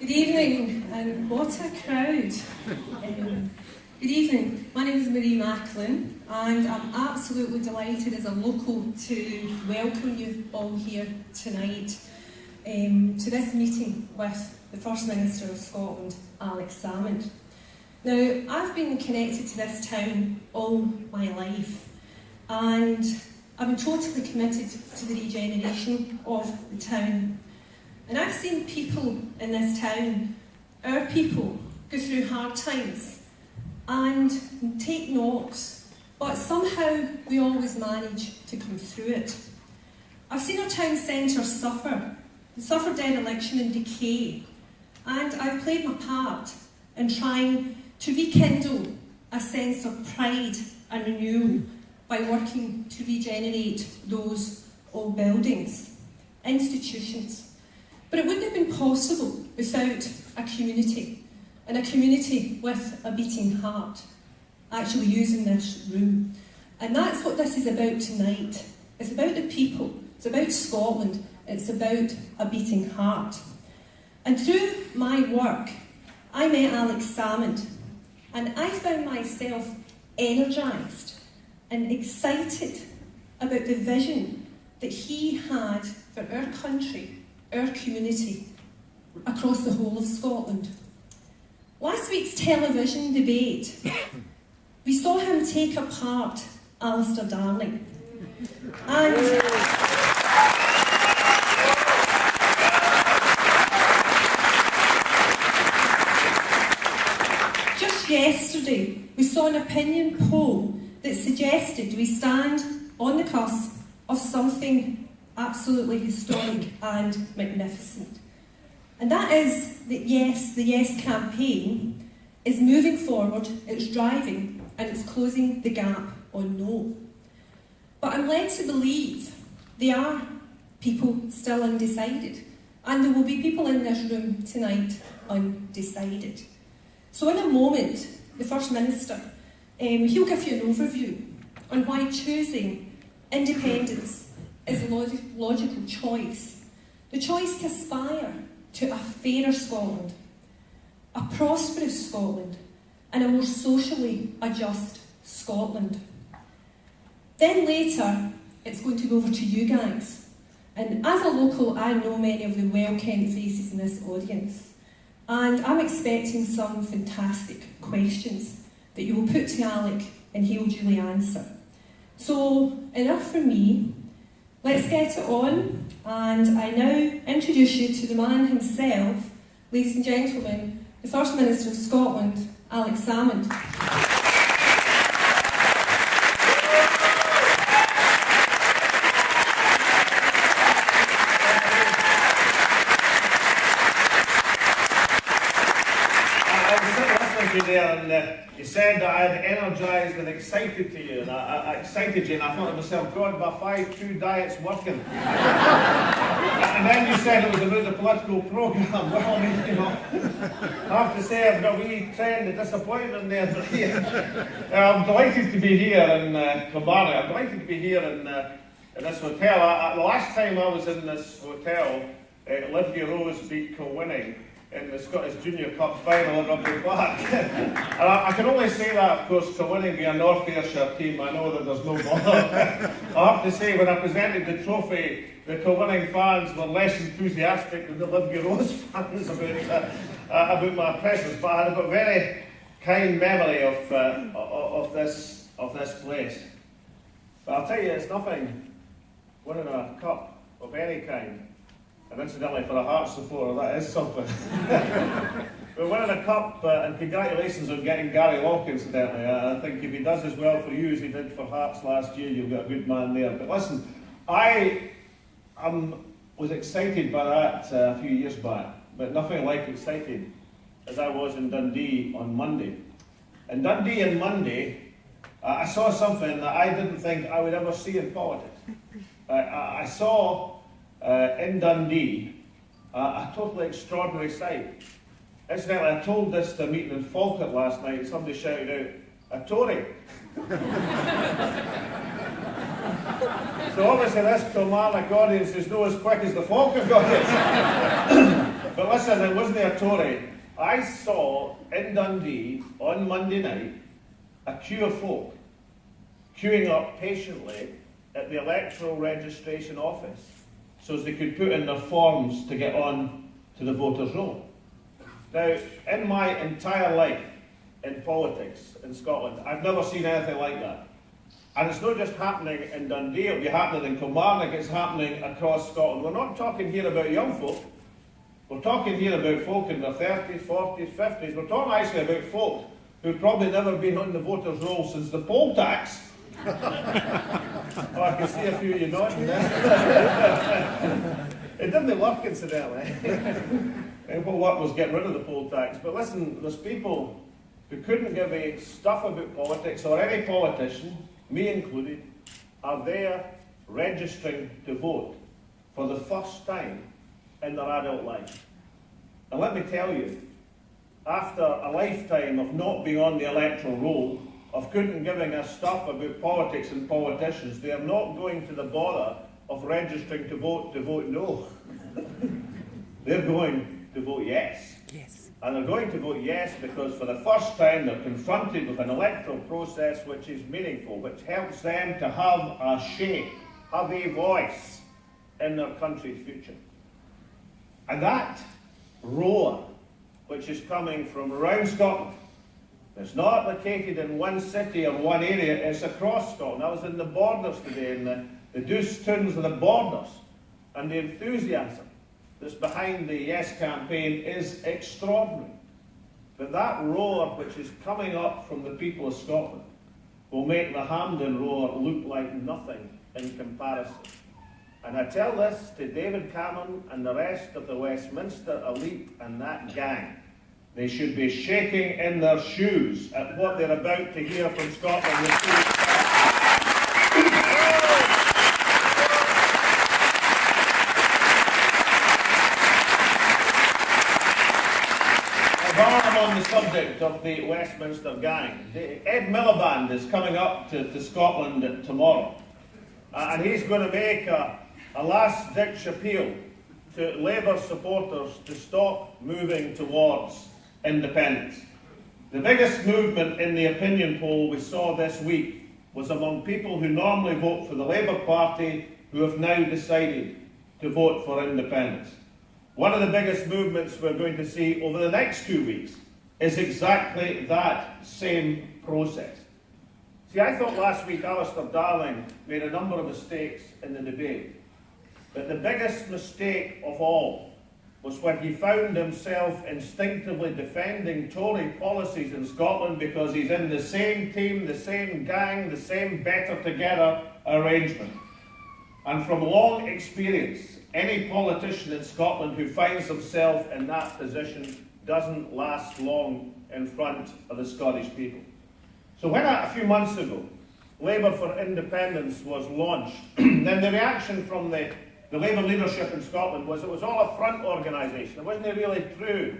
Good evening, and what a crowd. Good evening, my name is Marie Macklin, and I'm absolutely delighted as a local to welcome you all here tonight to this meeting with the First Minister of Scotland, Alex Salmond. Now, I've been connected to this town all my life, and I've been totally committed to the regeneration of the town. And I've seen people in this town, our people, go through hard times and take knocks, but somehow we always manage to come through it. I've seen our town centre suffer dereliction and decay, and I've played my part in trying to rekindle a sense of pride and renewal by working to regenerate those old buildings, institutions. But it wouldn't have been possible without a community, and a community with a beating heart, actually using this room. And that's what this is about tonight. It's about the people, it's about Scotland, it's about a beating heart. And through my work, I met Alex Salmond, and I found myself energised and excited about the vision that he had for our country, our community, across the whole of Scotland. Last week's television debate, we saw him take apart Alistair Darling. And just yesterday, we saw an opinion poll that suggested we stand on the cusp of something absolutely historic and magnificent. And that is that yes, the Yes campaign is moving forward, it's driving, and it's closing the gap on No. But I'm led to believe there are people still undecided, and there will be people in this room tonight undecided. So in a moment, the First Minister, he'll give you an overview on why choosing independence is a logical choice. The choice to aspire to a fairer Scotland, a prosperous Scotland, and a more socially just Scotland. Then later, it's going to go over to you guys. And as a local, I know many of the well-kent faces in this audience. And I'm expecting some fantastic questions that you will put to Alec and he'll duly answer. So, enough from me. Let's get it on, and I now introduce you to the man himself, ladies and gentlemen, the First Minister of Scotland, Alex Salmond. There, and you said that I had energised and excited to you, and I excited you, and I thought to myself, God, my 5-2 diet's working. And then you said it was about the political programme. Well, I mean, you know, I have to say I've got a wee trend of disappointment there. I'm delighted to be here in Kilmarnock. I'm delighted to be here in this hotel. The last time I was in this hotel, Olivia Rose beat Kilmarnock in the Scottish Junior Cup final at Rugby Park. And I can only say that, of course, to winning being a North Ayrshire team, I know that there's no bother. I have to say, when I presented the trophy, the Kilmarnock fans were less enthusiastic than the Olivia Rose fans about my presence, but I have a very kind memory of this place. But I'll tell you, it's nothing winning a cup of any kind. And incidentally, for a Hearts supporter, that is something. We're winning a cup, and congratulations on getting Gary Locke, incidentally. I think if he does as well for you as he did for Hearts last year, you've got a good man there. But listen, I was excited by that a few years back, but nothing like excited as I was in Dundee on Monday. In Dundee on Monday, I saw something that I didn't think I would ever see in politics. I saw in Dundee a totally extraordinary sight. Incidentally, I told this to a meeting in Falkirk last night, and somebody shouted out, "A Tory." So obviously this Kilmarnock audience is not as quick as the Falkirk audience. But listen, it wasn't a Tory. I saw in Dundee on Monday night a queue of folk queuing up patiently at the electoral registration office so as they could put in their forms to get on to the voters' roll. Now, in my entire life in politics in Scotland, I've never seen anything like that. And it's not just happening in Dundee, it'll be happening in Kilmarnock, it's happening across Scotland. We're not talking here about young folk. We're talking here about folk in their 30s, 40s, 50s. We're talking actually about folk who've probably never been on the voters' roll since the poll tax. Oh, I can see a few of you nodding there. It didn't work, incidentally. What worked was getting rid of the poll tax. But listen, there's people who couldn't give a stuff about politics, or any politician, me included, are there registering to vote for the first time in their adult life. And let me tell you, after a lifetime of not being on the electoral roll, of couldn't giving a stuff about politics and politicians, they are not going to the bother of registering to vote no. They're going to vote yes. Yes. And they're going to vote yes because for the first time they're confronted with an electoral process which is meaningful, which helps them to have a shape, have a voice in their country's future. And that roar, which is coming from around Scotland, it's not located in one city or one area, it's across Scotland. I was in the Borders today, in the Deuce Tunes of the Borders, and the enthusiasm that's behind the Yes campaign is extraordinary. But that roar, which is coming up from the people of Scotland, will make the Hampden roar look like nothing in comparison. And I tell this to David Cameron and the rest of the Westminster elite and that gang. They should be shaking in their shoes at what they're about to hear from Scotland this week. While I'm on the subject of the Westminster gang, Ed Miliband is coming up to Scotland tomorrow. And he's going to make a last-ditch appeal to Labour supporters to stop moving towards independence. The biggest movement in the opinion poll we saw this week was among people who normally vote for the Labour Party who have now decided to vote for independence. One of the biggest movements we're going to see over the next 2 weeks is exactly that same process. See, I thought last week Alistair Darling made a number of mistakes in the debate. But the biggest mistake of all was when he found himself instinctively defending Tory policies in Scotland because he's in the same team, the same gang, the same better together arrangement. And from long experience, any politician in Scotland who finds himself in that position doesn't last long in front of the Scottish people. So when a few months ago, Labour for Independence was launched, then the reaction from the Labour leadership in Scotland was it was all a front organisation. It wasn't really true.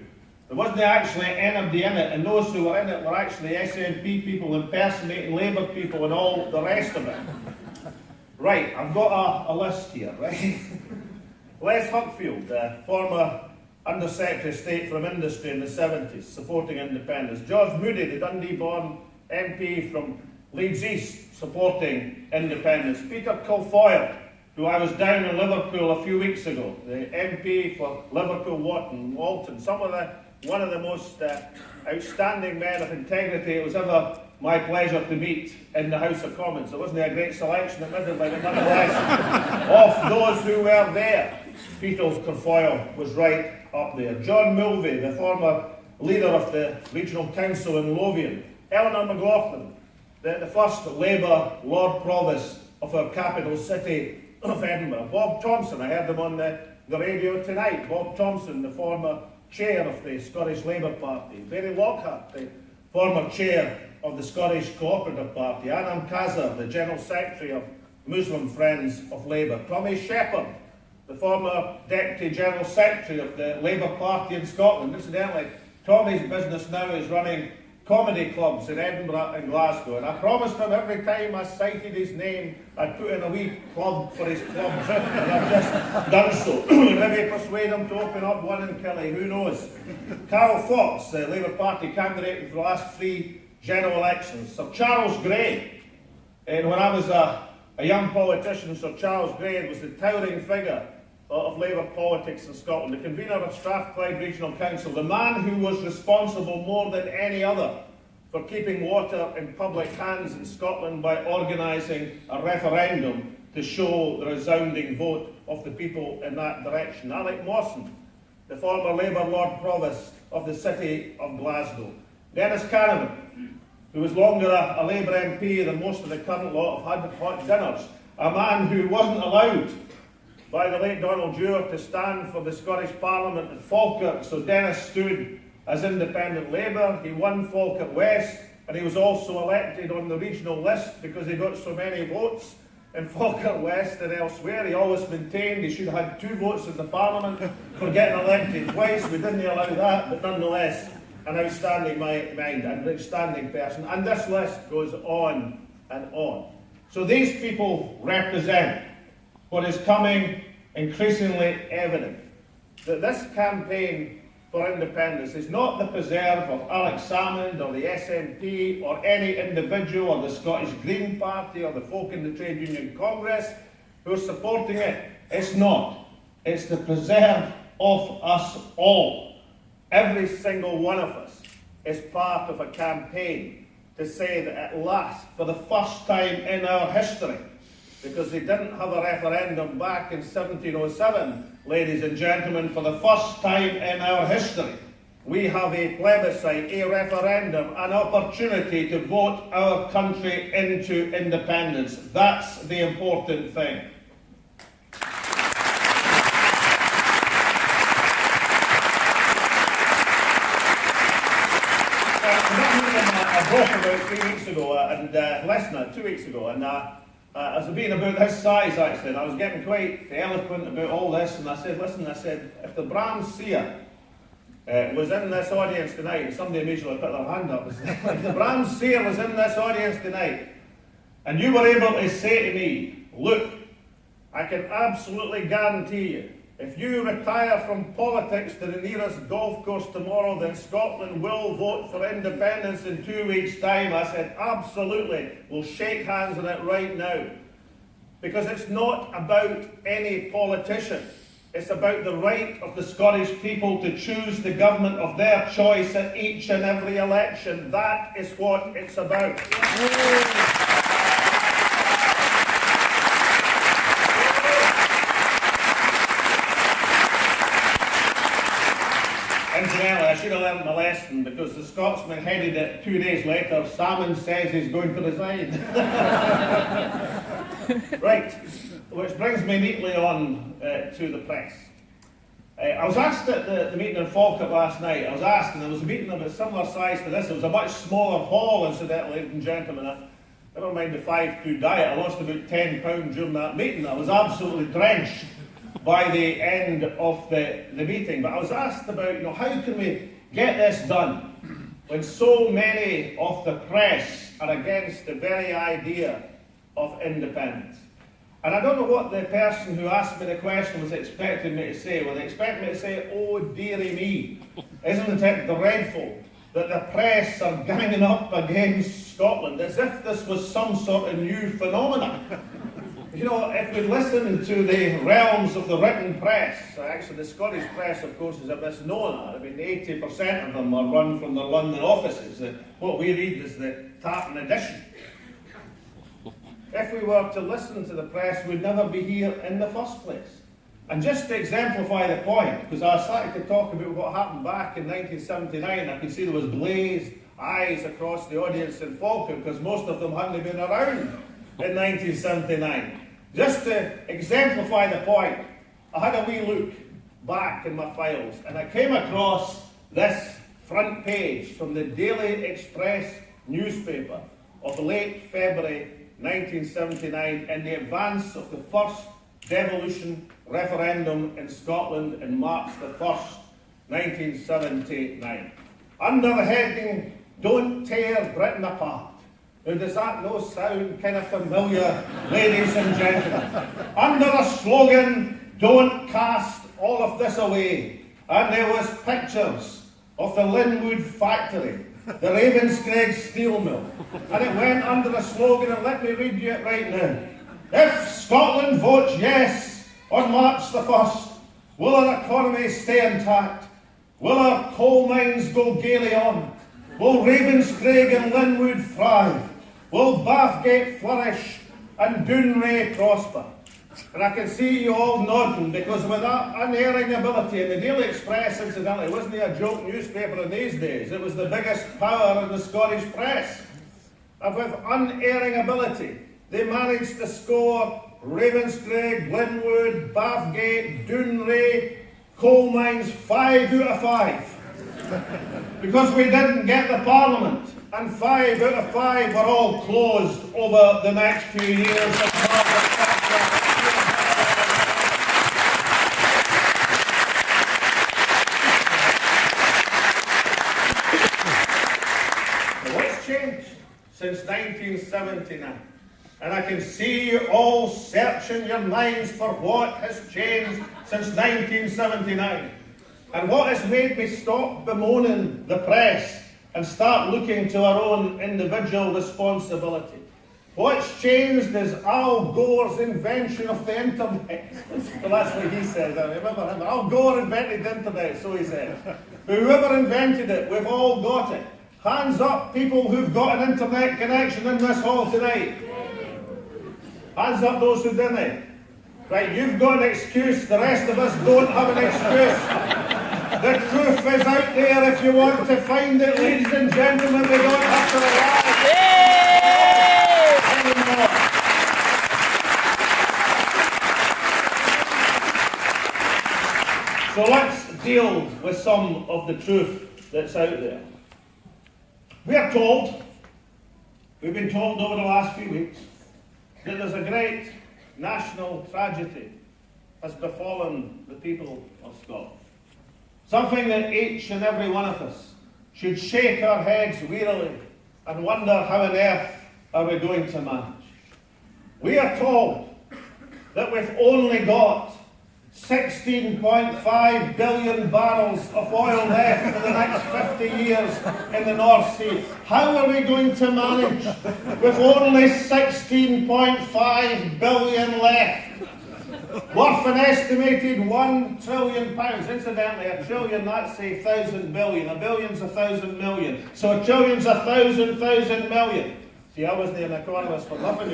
There wasn't actually anybody in it, and those who were in it were actually SNP people impersonating Labour people and all the rest of it. Right, I've got a list here, right? Les Huckfield, former Under Secretary of State from Industry in the 70s, supporting independence. George Moody, the Dundee-born MP from Leeds East, supporting independence. Peter Kilfoyle, who I was down in Liverpool a few weeks ago, the MP for Liverpool, Walton, one of the most outstanding men of integrity it was ever my pleasure to meet in the House of Commons. It wasn't a great selection, admittedly, but nonetheless, of those who were there, Peter Kilfoyle was right up there. John Mulvey, the former leader of the Regional Council in Lothian. Eleanor McLaughlin, the first Labour Lord Provost of our capital city of Edinburgh. Bob Thompson, I heard him on the radio tonight. Bob Thompson, the former chair of the Scottish Labour Party. Barry Lockhart, the former chair of the Scottish Cooperative Party. Anam Kazar, the General Secretary of Muslim Friends of Labour. Tommy Shepherd, the former Deputy General Secretary of the Labour Party in Scotland. Incidentally, Tommy's business now is running comedy clubs in Edinburgh and Glasgow, and I promised him every time I cited his name, I'd put in a wee plug for his clubs, and I've just done so. Maybe persuade him to open up one in Killie, who knows? Carol Fox, the Labour Party candidate for the last 3 general elections. Sir Charles Grey, and when I was a young politician, Sir Charles Grey was the towering figure of Labour politics in Scotland, the convener of Strathclyde Regional Council, the man who was responsible more than any other for keeping water in public hands in Scotland by organising a referendum to show the resounding vote of the people in that direction. Alec Mawson, the former Labour Lord Provost of the City of Glasgow. Dennis Canavan, who was longer a Labour MP than most of the current lot have had hot dinners, a man who wasn't allowed by the late Donald Dewar to stand for the Scottish Parliament at Falkirk, so Dennis stood as independent Labour. He won Falkirk West, and he was also elected on the regional list because he got so many votes in Falkirk West and elsewhere. He always maintained he should have had 2 votes in the Parliament for getting elected twice. We didn't allow that, but nonetheless, an outstanding mind, an outstanding person. And this list goes on and on. So these people represent what is coming increasingly evident, that this campaign for independence is not the preserve of Alex Salmond or the SNP or any individual or the Scottish Green Party or the folk in the Trade Union Congress who are supporting it. It's not. It's the preserve of us all. Every single one of us is part of a campaign to say that at last, for the first time in our history, because they didn't have a referendum back in 1707, ladies and gentlemen, for the first time in our history, we have a plebiscite, a referendum, an opportunity to vote our country into independence. That's the important thing. I broke about 3 weeks ago, and less than 2 weeks ago, and I was being about this size actually, and I was getting quite eloquent about all this, and I said, listen, I said, if the Brahms seer was in this audience tonight, and somebody immediately put their hand up, if the Brahms seer was in this audience tonight, and you were able to say to me, look, I can absolutely guarantee you, if you retire from politics to the nearest golf course tomorrow, then Scotland will vote for independence in 2 weeks' time. I said, absolutely, we'll shake hands on it right now. Because it's not about any politician. It's about the right of the Scottish people to choose the government of their choice at each and every election. That is what it's about. Incidentally, I should have learned my lesson because the Scotsman headed it 2 days later. Salmond says he's going to resign. Right, which brings me neatly on to the press. I was asked at the meeting in Falkirk last night, and there was a meeting of a similar size to this. It was a much smaller hall, incidentally, ladies and gentlemen. Never mind the 5-2 diet, I lost about 10 pounds during that meeting. I was absolutely drenched by the end of the meeting. But I was asked about, how can we get this done when so many of the press are against the very idea of independence? And I don't know what the person who asked me the question was expecting me to say. Well, they expect me to say, oh dearie me, isn't it dreadful that the press are ganging up against Scotland as if this was some sort of new phenomenon? If we listen to the realms of the written press, actually the Scottish press, of course, is a misnomer. 80% of them are run from their London offices. What we read is the Tartan edition. If we were to listen to the press, we'd never be here in the first place. And just to exemplify the point, because I started to talk about what happened back in 1979, I could see there was glazed eyes across the audience in Falkirk, because most of them hadn't been around in 1979. Just to exemplify the point, I had a wee look back in my files, and I came across this front page from the Daily Express newspaper of late February 1979 in the advance of the first devolution referendum in Scotland in March the 1st, 1979. Under the heading, Don't tear Britain apart. Now, does that no sound kind of familiar, ladies and gentlemen? Under a slogan, don't cast all of this away. And there was pictures of the Linwood factory, the Ravenscraig steel mill. And it went under a slogan, and let me read you it right now. If Scotland votes yes on March the 1st, will our economy stay intact? Will our coal mines go gaily on? Will Ravenscraig and Linwood thrive? Will Bathgate flourish and Dounreay prosper? And I can see you all nodding, because with that unerring ability, and the Daily Express, incidentally, wasn't a joke newspaper in these days, it was the biggest power in the Scottish press. And with unerring ability, they managed to score Ravenscraig, Linwood, Bathgate, Dounreay, coal mines 5 out of 5. Because we didn't get the Parliament, and 5 out of 5 were all closed over the next few years. What's changed since 1979? And I can see you all searching your minds for what has changed since 1979. And what has made me stop bemoaning the press and start looking to our own individual responsibility. What's changed is Al Gore's invention of the internet. Well, that's what he said. I remember him. Al Gore invented the internet, so he said. Whoever invented it, we've all got it. Hands up, people who've got an internet connection in this hall tonight. Hands up those who didn't. Right, you've got an excuse, the rest of us don't have an excuse. The truth is out there if you want to find it, ladies and gentlemen. We don't have to rely anymore. So let's deal with some of the truth that's out there. We are told, we've been told over the last few weeks, that there's a great national tragedy has befallen the people of Scotland. Something that each and every one of us should shake our heads wearily and wonder how on earth are we going to manage. We are told that we've only got 16.5 billion barrels of oil left for the next 50 years in the North Sea. How are we going to manage with only 16.5 billion left? Worth an estimated £1 trillion. Incidentally, a trillion, that's a 1,000 billion. A billion's 1,000 million. So a trillion's 1,000 million. See, I wasn't an economist for nothing.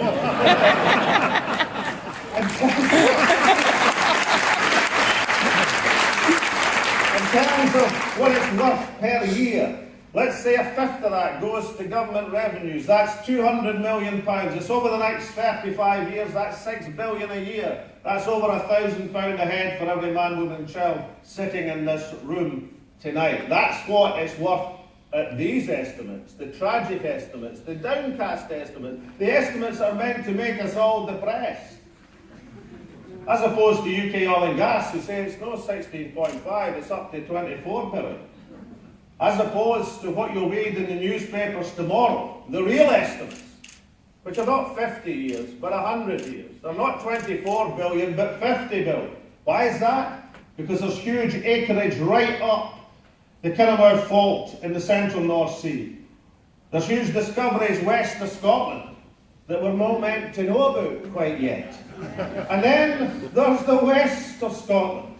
In terms of what it's worth per year, let's say a fifth of that goes to government revenues. That's £200 million. It's over the next 35 years, that's £6 billion a year. That's over £1,000 a head for every man, woman and child sitting in this room tonight. That's what it's worth at these estimates, the tragic estimates, the downcast estimates. The estimates are meant to make us all depressed. As opposed to UK oil and gas, who say it's no 16.5, it's up to 24 billion. As opposed to what you'll read in the newspapers tomorrow, the real estimates, which are not 50 years, but 100 years. They're not 24 billion, but 50 billion. Why is that? Because there's huge acreage right up the Kilmarnock fault in the central North Sea. There's huge discoveries west of Scotland that we're not meant to know about quite yet. And then there's the west of Scotland.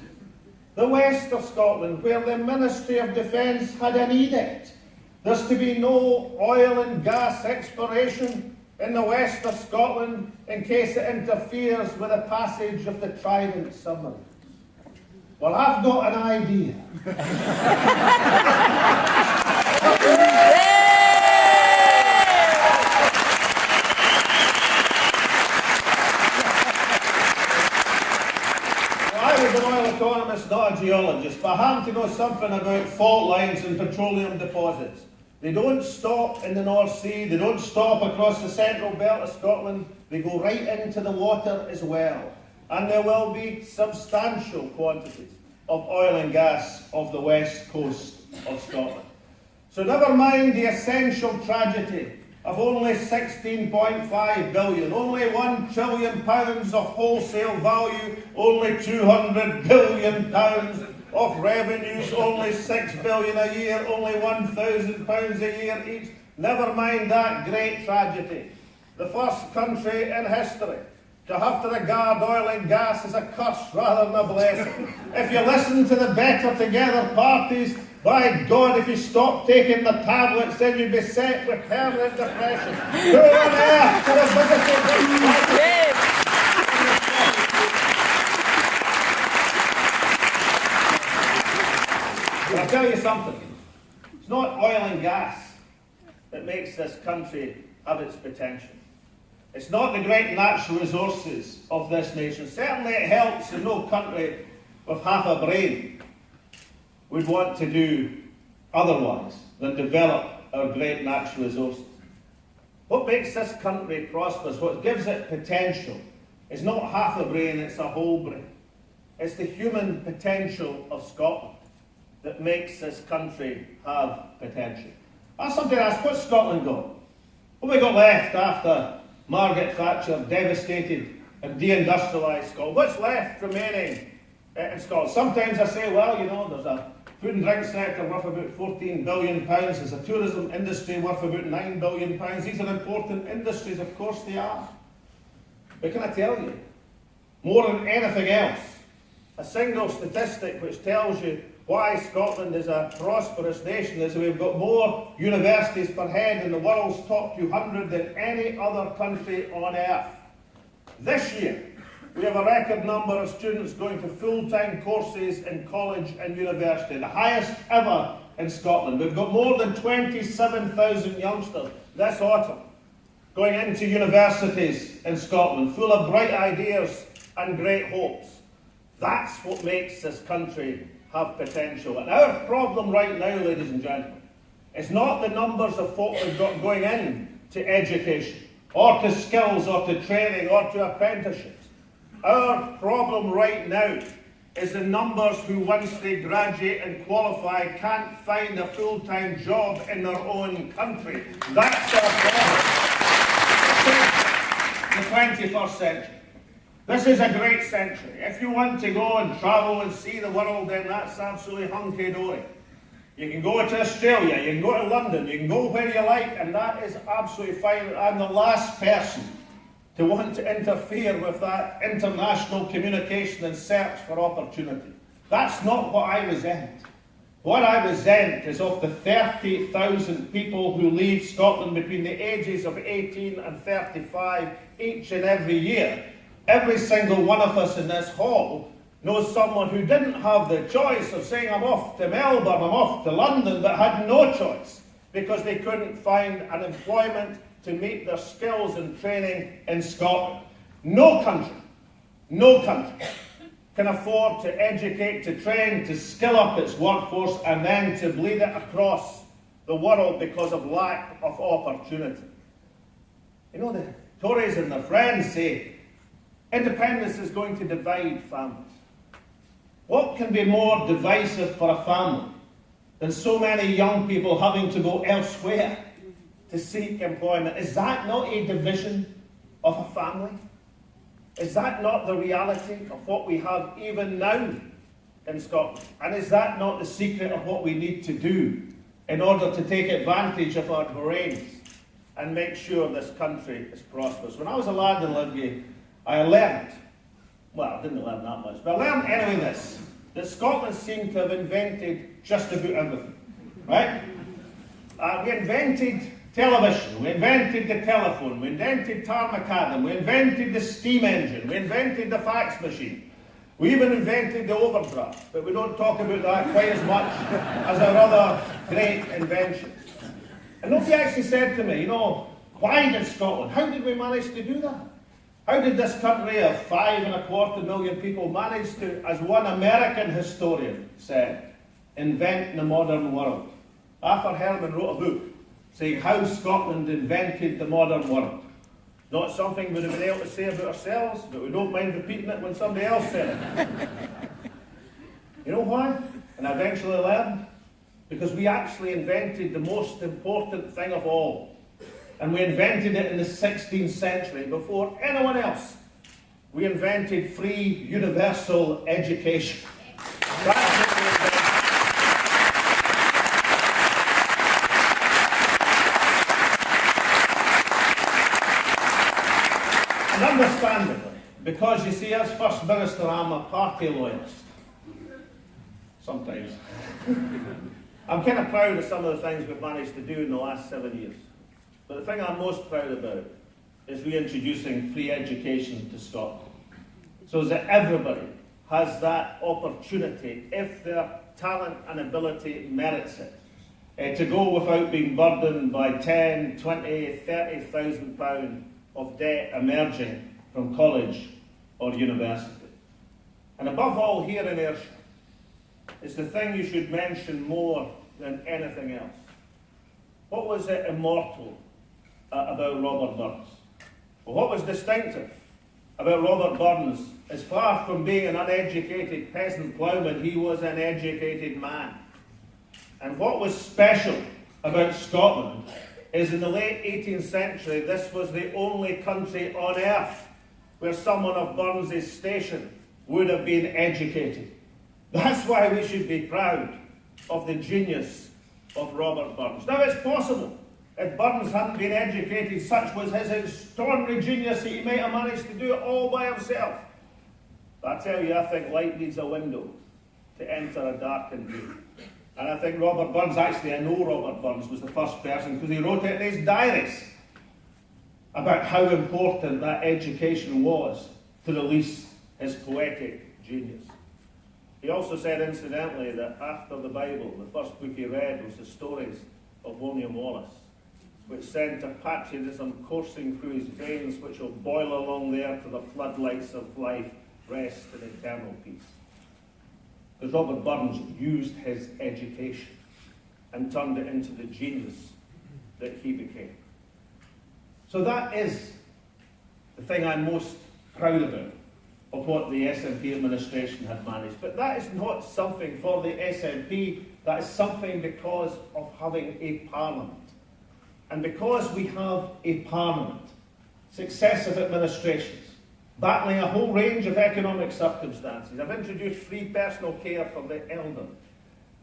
The west of Scotland, where the Ministry of Defence had an edict. There's to be no oil and gas exploration in the west of Scotland in case it interferes with the passage of the Trident submarine. Well, I've got an idea. Economist, not a geologist, but I happen to know something about fault lines and petroleum deposits. They don't stop in the North Sea, they don't stop across the central belt of Scotland, they go right into the water as well. And there will be substantial quantities of oil and gas off the west coast of Scotland. So never mind the essential tragedy of only 16.5 billion, only £1 trillion of wholesale value, only £200 billion of revenues, only £6 billion a year, only £1,000 a year each. Never mind that great tragedy. The first country in history to have to regard oil and gas as a curse rather than a blessing. If you listen to the Better Together parties, by God, if you stop taking the tablets, then you'd be set with permanent depression. Who on earth could have visited this? I'll tell you something. It's not oil and gas that makes this country have its potential. It's not the great natural resources of this nation. Certainly it helps, and no country with half a brain would want to do otherwise than develop our great natural resources. What makes this country prosperous, what gives it potential, is not half a brain, it's a whole brain. It's the human potential of Scotland that makes this country have potential. That's something to ask, what's Scotland got? What have we got left after Margaret Thatcher devastated and deindustrialised Scotland? What's left remaining in Scotland? Sometimes I say, well, you know, there's a food and drink sector worth about £14 billion, there's a tourism industry worth about £9 billion. These are important industries, of course they are. But can I tell you, more than anything else, a single statistic which tells you why Scotland is a prosperous nation is that we've got more universities per head in the world's top 200 than any other country on earth. This year, we have a record number of students going to full-time courses in college and university, the highest ever in Scotland. We've got more than 27,000 youngsters this autumn going into universities in Scotland, full of bright ideas and great hopes. That's what makes this country have potential. And our problem right now, ladies and gentlemen, is not the numbers of folk we've got going in to education, or to skills, or to training, or to apprenticeships. Our problem right now is the numbers who, once they graduate and qualify, can't find a full-time job in their own country. That's our problem. The 21st century. This is a great century. If you want to go and travel and see the world, then that's absolutely hunky-dory. You can go to Australia, you can go to London, you can go where you like, and that is absolutely fine. I'm the last person to want to interfere with that international communication and search for opportunity. That's not what I resent. What I resent is of the 30,000 people who leave Scotland between the ages of 18 and 35 each and every year. Every single one of us in this hall knows someone who didn't have the choice of saying, I'm off to Melbourne, I'm off to London, but had no choice because they couldn't find an employment to meet their skills and training in Scotland. No country can afford to educate, to train, to skill up its workforce and then to bleed it across the world because of lack of opportunity. You know, the Tories and their friends say independence is going to divide families. What can be more divisive for a family than so many young people having to go elsewhere to seek employment? Is that not a division of a family? Is that not the reality of what we have even now in Scotland? And is that not the secret of what we need to do in order to take advantage of our brains and make sure this country is prosperous? When I was a lad in Lidgate, I learned, well, I didn't learn that much, but I learned anyway this, that Scotland seemed to have invented just about everything, right? We invented television, we invented the telephone, we invented tar macadam, we invented the steam engine, we invented the fax machine, we even invented the overdraft, but we don't talk about that quite as much as our other great inventions. And nobody actually said to me, you know, why did Scotland, how did we manage to do that? How did this country of 5.25 million people manage to, as one American historian said, invent the modern world? Arthur Herman wrote a book saying how Scotland invented the modern world. Not something we'd have been able to say about ourselves, but we don't mind repeating it when somebody else said it. You know why? And I eventually learned. because we actually invented the most important thing of all. And we invented it in the 16th century before anyone else. We invented free, universal education. That's what we invented. And understandably, because you see, as First Minister, I'm a party loyalist. Sometimes. I'm kind of proud of some of the things we've managed to do in the last 7 years. But the thing I'm most proud about is reintroducing free education to Scotland, so that everybody has that opportunity, if their talent and ability merits it, to go without being burdened by 10, 20, 30,000 pounds of debt emerging from college or university. And above all, here in Ayrshire, it's the thing you should mention more than anything else. What was it immortal about Robert Burns? Well, what was distinctive about Robert Burns is, far from being an uneducated peasant ploughman, he was an educated man. And what was special about Scotland is, in the late 18th century, this was the only country on earth where someone of Burns' station would have been educated. That's why we should be proud of the genius of Robert Burns. Now, it's possible, if Burns hadn't been educated, such was his extraordinary genius, that he might have managed to do it all by himself. But I tell you, I think light needs a window to enter a darkened room. And I think Robert Burns, actually I know Robert Burns was the first person, because he wrote it in his diaries about how important that education was to release his poetic genius. He also said, incidentally, that after the Bible, the first book he read was the stories of William Wallace, which sent a patriotism coursing through his veins, which will boil along there to the floodlights of life, rest and eternal peace. Because Robert Burns used his education and turned it into the genius that he became. So that is the thing I'm most proud about of what the SNP administration had managed. But that is not something for the SNP, that is something because of having a parliament. And because we have a parliament, successive administrations, battling a whole range of economic circumstances. I've introduced free personal care for the elderly.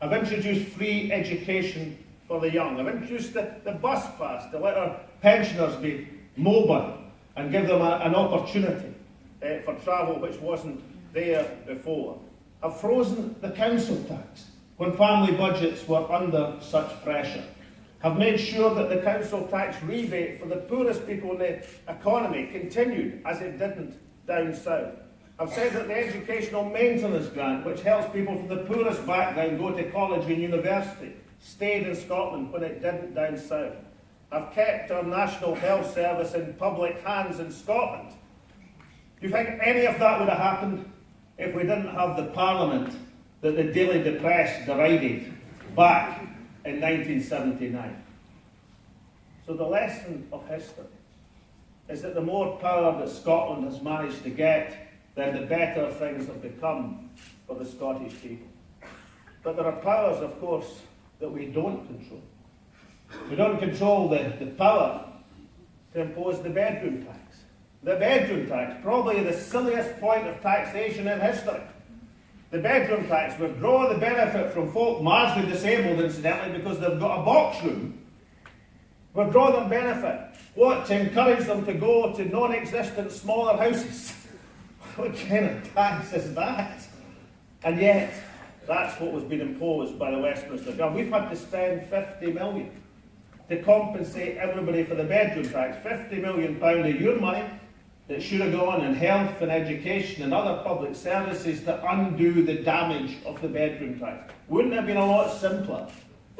I've introduced free education for the young. I've introduced the bus pass to let our pensioners be mobile and give them an opportunity for travel which wasn't there before. I've frozen the council tax when family budgets were under such pressure. I've made sure that the council tax rebate for the poorest people in the economy continued, as it didn't down south. I've said that the educational maintenance grant, which helps people from the poorest background go to college and university, stayed in Scotland when it didn't down south. I've kept our National Health Service in public hands in Scotland. Do you think any of that would have happened if we didn't have the Parliament that the Daily Press derided back in 1979? So the lesson of history is that the more power that Scotland has managed to get, then the better things have become for the Scottish people. But there are powers, of course, that we don't control. We don't control the power to impose the bedroom tax. The bedroom tax, probably the silliest point of taxation in history. The bedroom tax withdraw the benefit from folk marginally disabled, incidentally, because they've got a box room. Withdraw them benefit. What? To encourage them to go to non-existent smaller houses. What kind of tax is that? And yet, that's what was being imposed by the Westminster government. We've had to spend 50 million to compensate everybody for the bedroom tax. £50 million of your money that should have gone in health and education and other public services to undo the damage of the bedroom tax. Wouldn't it have been a lot simpler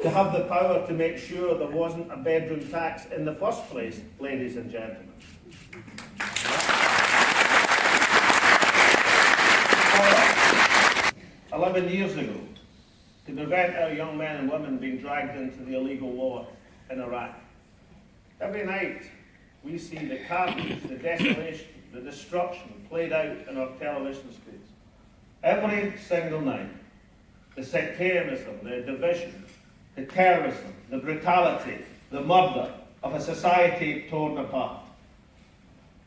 to have the power to make sure there wasn't a bedroom tax in the first place, ladies and gentlemen? 11 years ago, to prevent our young men and women being dragged into the illegal war in Iraq. Every night we see the carnage, the desolation, the destruction played out in our television screens. Every single night, the sectarianism, the division, the terrorism, the brutality, the murder of a society torn apart.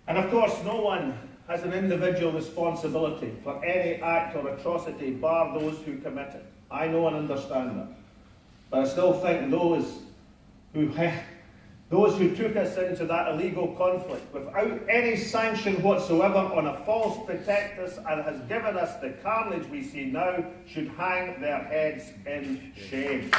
And of course, no one has an individual responsibility for any act or atrocity, bar those who commit it. I know and understand that. But I still think those who took us into that illegal conflict without any sanction whatsoever on a false pretext and has given us the carnage we see now should hang their heads in shame.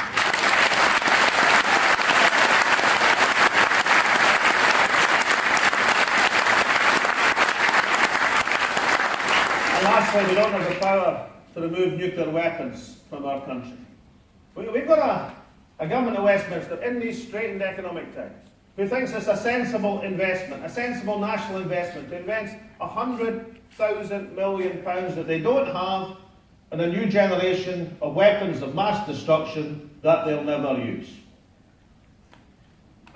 And lastly, we don't have the power to remove nuclear weapons from our country. We've got a government of Westminster in these straitened economic times who thinks it's a sensible investment, a sensible national investment to invest £100,000 million that they don't have in a new generation of weapons of mass destruction that they'll never use.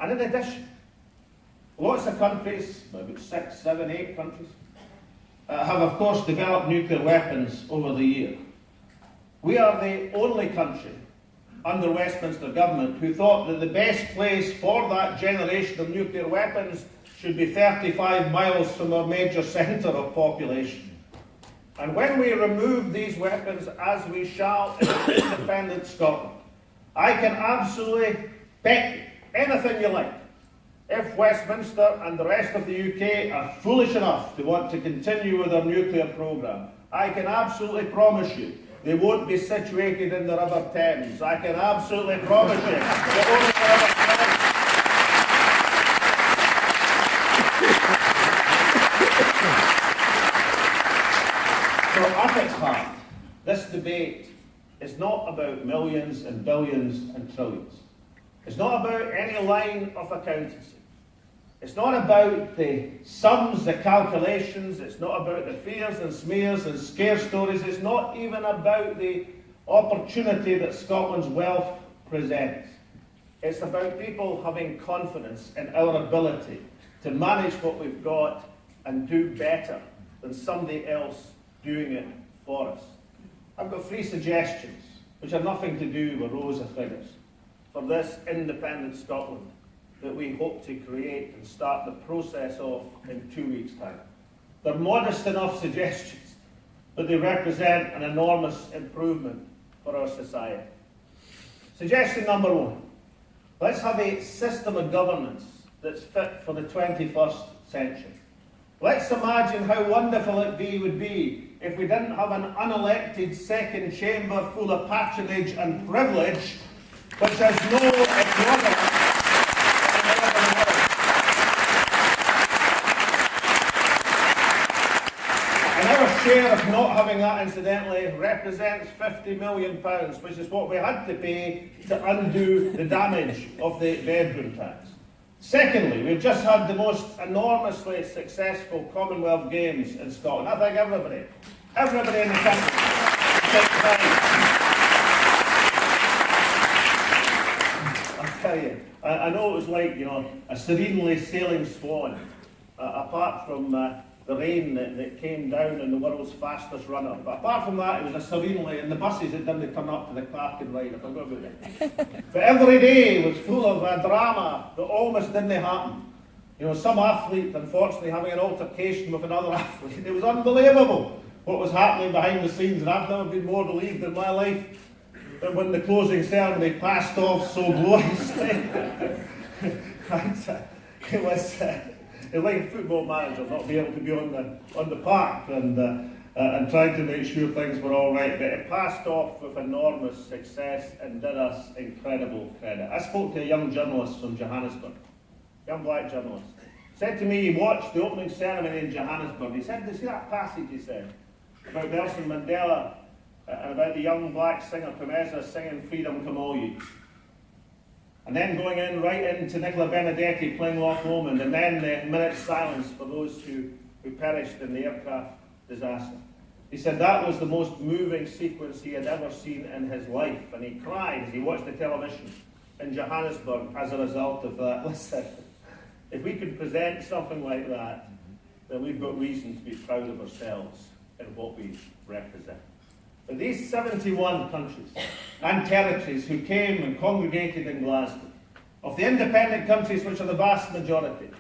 And in addition, lots of countries, maybe 6, 7, 8 countries, have of course developed nuclear weapons over the year. We are the only country under Westminster government who thought that the best place for that generation of nuclear weapons should be 35 miles from our major centre of population. And when we remove these weapons, as we shall in independent Scotland, I can absolutely bet you anything you like, if Westminster and the rest of the UK are foolish enough to want to continue with our nuclear programme, I can absolutely promise you they won't be situated in the River Thames. I can absolutely promise you they won't be in the River Thames. So at its heart, this debate is not about millions and billions and trillions. It's not about any line of accountancy. It's not about the sums, the calculations. It's not about the fears and smears and scare stories. It's not even about the opportunity that Scotland's wealth presents. It's about people having confidence in our ability to manage what we've got and do better than somebody else doing it for us. I've got 3 suggestions, which have nothing to do with rows of figures, for this independent Scotland that we hope to create and start the process of in 2 weeks' time. They're modest enough suggestions, but they represent an enormous improvement for our society. Suggestion number 1, let's have a system of governance that's fit for the 21st century. Let's imagine how wonderful it would be if we didn't have an unelected second chamber full of patronage and privilege, which has no equivalent. Share of not having that, incidentally, represents £50 million, which is what we had to pay to undo the damage of the bedroom tax. Secondly, we've just had the most enormously successful Commonwealth Games in Scotland. I think everybody in the country takes pride. I tell you, I know it was like, a serenely sailing swan, apart from the rain that came down in the world's fastest runner. But apart from that, it was a serenely, and the buses that didn't turn up to the parking ride, I forgot about it. But every day was full of a drama that almost didn't happen. Some athlete, unfortunately, having an altercation with another athlete. It was unbelievable what was happening behind the scenes, and I've never been more relieved in my life than when the closing ceremony passed off so gloriously. It was... like a football manager not being able to be on the park and trying to make sure things were all right. But it passed off with enormous success and did us incredible credit. I spoke to a young journalist from Johannesburg, young black journalist. Said to me he watched the opening ceremony in Johannesburg. He said, "Do you see that passage?" He said about Nelson Mandela and about the young black singer Pumeza singing "Freedom Come All Ye." And then going right into Nicola Benedetti playing Loch Lomond, and then the minute's silence for those who perished in the aircraft disaster. He said that was the most moving sequence he had ever seen in his life, and he cried as he watched the television in Johannesburg as a result of that. Listen, if we could present something like that, then we've got reason to be proud of ourselves and what we represent. But these 71 countries and territories who came and congregated in Glasgow, of the independent countries which are the vast majority,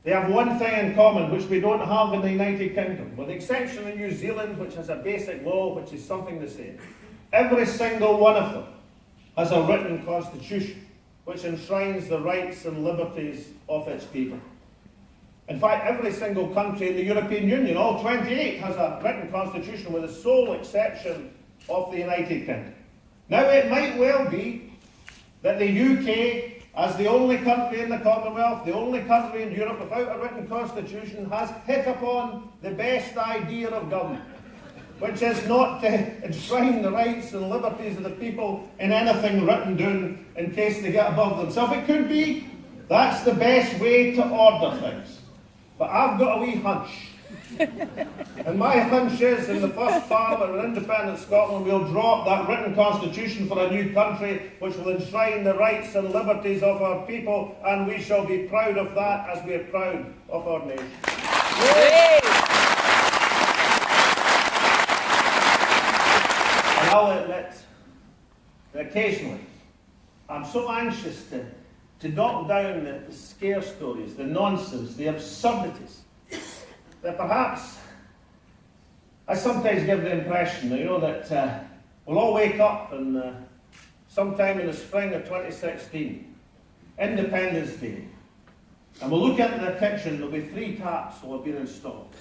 they have one thing in common which we don't have in the United Kingdom, with the exception of New Zealand, which has a basic law which is something the same. Every single one of them has a written constitution which enshrines the rights and liberties of its people. In fact, every single country in the European Union, all 28, has a written constitution with the sole exception of the United Kingdom. Now, it might well be that the UK, as the only country in the Commonwealth, the only country in Europe without a written constitution, has hit upon the best idea of government, which is not to enshrine the rights and liberties of the people in anything written down in case they get above themselves. It could be that's the best way to order things. But I've got a wee hunch. And my hunch is, in the first Parliament of independent Scotland, we'll drop that written constitution for a new country which will enshrine the rights and liberties of our people, and we shall be proud of that as we are proud of our nation. And I'll admit that occasionally I'm so anxious to knock down the scare stories, the nonsense, the absurdities, that perhaps I sometimes give the impression, that we'll all wake up and sometime in the spring of 2016, Independence Day, and we'll look into the kitchen, there'll be 3 taps will have been installed.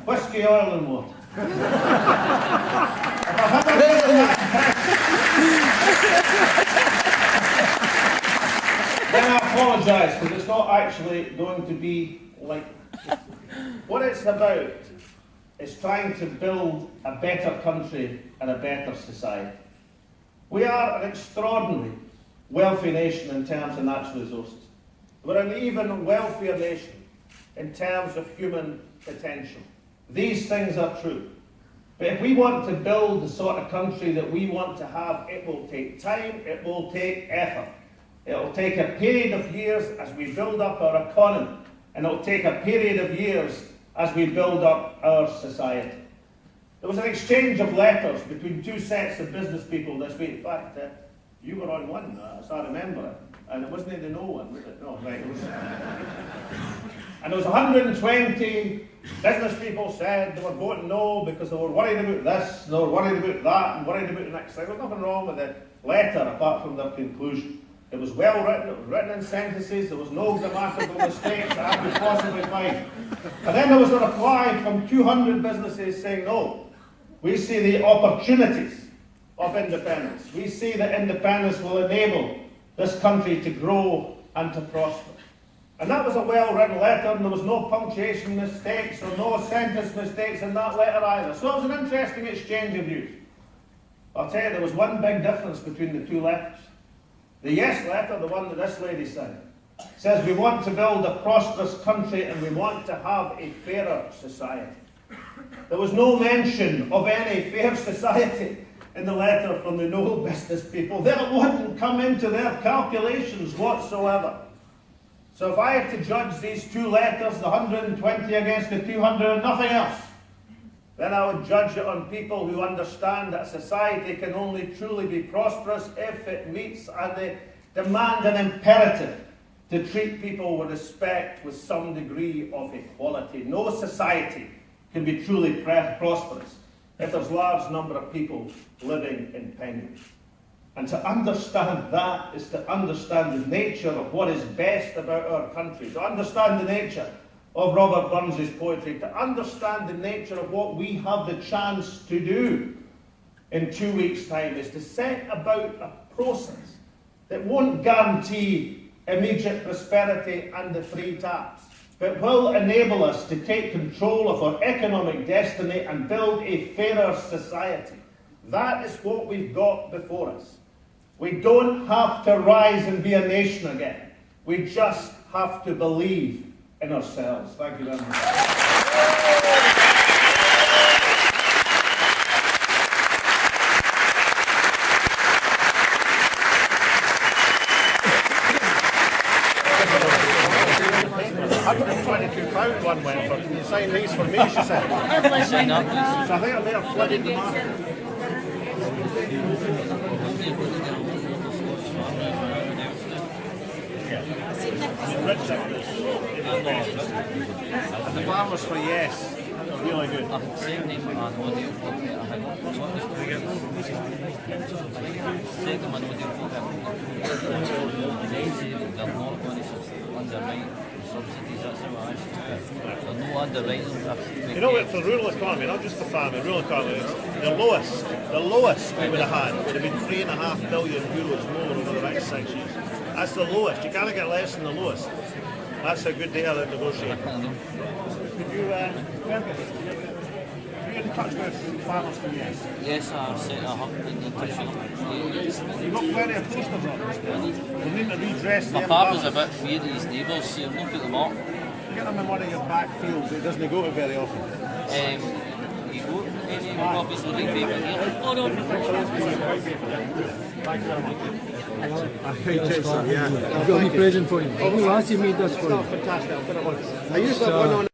Whiskey, oil and water. Then I apologise, because it's not actually going to be like that. What it's about is trying to build a better country and a better society. We are an extraordinarily wealthy nation in terms of natural resources. We're an even wealthier nation in terms of human potential. These things are true. But if we want to build the sort of country that we want to have, it will take time, it will take effort. It will take a period of years as we build up our economy, and it will take a period of years as we build up our society. There was an exchange of letters between 2 sets of business people this week. In fact, you were on one, as I remember it, and it wasn't the no one, was it? No, right. It was. And there was 120 business people said they were voting no because they were worried about this, they were worried about that, and worried about the next thing. There was nothing wrong with the letter apart from their conclusion. It was well written, it was written in sentences, there was no grammatical mistakes that I could possibly find. And then there was a reply from 200 businesses saying, no, we see the opportunities of independence. We see that independence will enable this country to grow and to prosper. And that was a well-written letter, and there was no punctuation mistakes or no sentence mistakes in that letter either. So it was an interesting exchange of views. I'll tell you, there was one big difference between the 2 letters. The yes letter, the one that this lady signed, says we want to build a prosperous country and we want to have a fairer society. There was no mention of any fair society in the letter from the no business people. That wouldn't come into their calculations whatsoever. So if I had to judge these 2 letters, the 120 against the 200 and nothing else, then I would judge it on people who understand that society can only truly be prosperous if it meets the demand and imperative to treat people with respect, with some degree of equality. No society can be truly prosperous if there's a large number of people living in penury. And to understand that is to understand the nature of what is best about our country, to understand the nature of Robert Burns's poetry, to understand the nature of what we have the chance to do in 2 weeks' time, is to set about a process that won't guarantee immediate prosperity and the 3 taps, but will enable us to take control of our economic destiny and build a fairer society. That is what we've got before us. We don't have to rise and be a nation again. We just have to believe in ourselves. Thank you very much. £122 one went for. Can you sign these for me, she said. sign up, please. So I think I may have flooded the market. And the farmers for yes. Really good. Same name and audio. Second one, audio. They say they're not going to underwrite subsidies, that's how I actually took it. They're no underwriting. You know what, for rural economy, not just the farming, rural economy, the lowest we would have had would have been €3.5 billion more over the next 6 years. That's the lowest. You can't get less than the lowest. That's a good deal out negotiating. Could you, in touch with farmers for yes? Yes, I've set a hub in the touch with You've got plenty of posters up. We need to redress my them. partner's a bit feared of his neighbours, so I've not put them up. Get them in one of your back fields. It doesn't go to very often. You go, any copies of the paper here? Oh no. I've got a present for you. Oh, you actually made this for you. Fantastic. I'll put it on. I used to have one on.